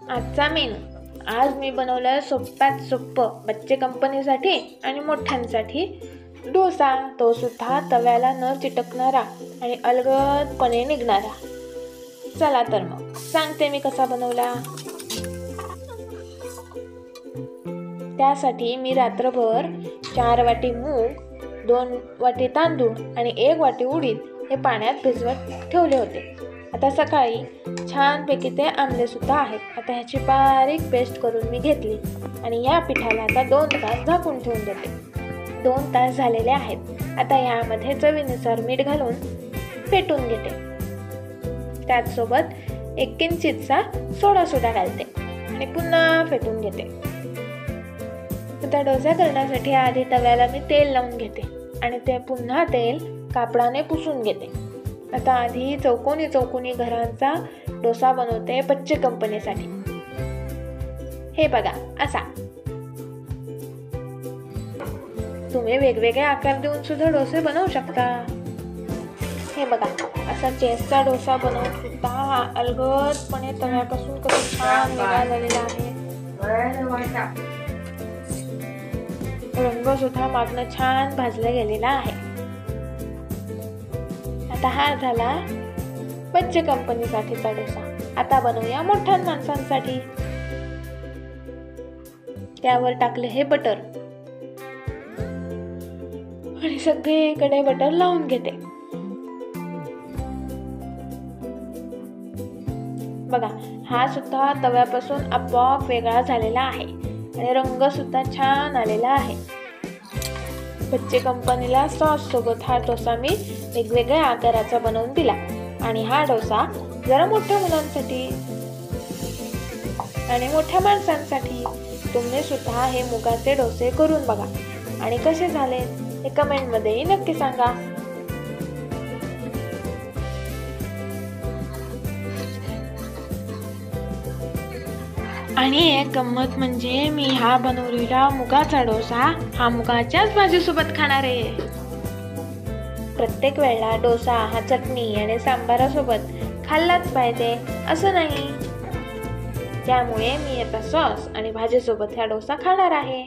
आजचा मेनू. आज मी बनवलं सोप्यात सोप्पं बच्चे कंपनीसाठी आणि मोठ्यांसाठी डोसा. तो सुद्धा तव्याला न चिटकणारा आणि अलगदपणे निघणारा. चला तर मग सांगते मी कसा बनवला. त्यासाठी मी रात्रभर 4 वाटी मूग, 2 वाटी तांदूळ आणि 1 वाटी उडीद हे पाण्यात भिजवत ठेवले होते. आता सकाळी छानपैकी ते आणले सुद्धा आहेत. आता ह्याची बारीक पेस्ट करून मी घेतली आणि या पिठाला आता 2 तास झाकून ठेवून देते. 2 तास झालेले आहेत. आता यामध्ये चवीनुसार मीठ घालून फेटून घेते. त्याचसोबत 1 किंचितसा सोडा सुद्धा घालते आणि पुन्हा फेटून घेते. आता डोसा करण्यासाठी आधी तव्याला मी तेल लावून घेते आणि ते पुन्हा तेल कापडाने पुसून घेते. आता आधी चौकोनी घरांचा डोसा बनवते बच्चे कंपनीसाठी. हे बघा असा. तुम्ही वेगवेगळे आकार देऊन सुद्धा डोसे बनवू शकता. हे बघा असा चेसचा डोसा बनवून सुद्धा हा अलगदपणे तव्यापासून कसा छान निघालेला आहे. रंग सुद्धा मागणं छान भाजला गेलेला आहे. आता हा झाला बच्चे कंपनीसाठीचा डोसा. आता बनवूया मोठ्या माणसांसाठी. त्यावर टाकले हे बटर आणि सगळीकडे बटर लावून घेते. बघा हा सुद्धा तव्यापासून आपोआप वेगळा झालेला आहे आणि रंग सुद्धा छान आलेला आहे. बच्चे कंपनीला सॉस सोबत हा डोसा मी वेगवेगळ्या आकाराचा बनवून दिला. आणि हा डोसा जरा मोठ्या मुलांसाठी आणि मोठ्या माणसांसाठी. तुम्ही सुद्धा हे मुगाचे डोसे करून बघा आणि कसे झाले हे कमेंटमध्येही नक्की सांगा. आणि एक गंमत म्हणजे मी हा बनवलेला मुगाचा डोसा हा मुगाच्याच भाजीसोबत खाणार आहे. प्रत्येक वेळेला डोसा हा चटणी आणि सांबारासोबत खाल्लाच पाहिजे असं नाही. त्यामुळे मी आता सॉस आणि भाजीसोबत हा डोसा खाणार आहे.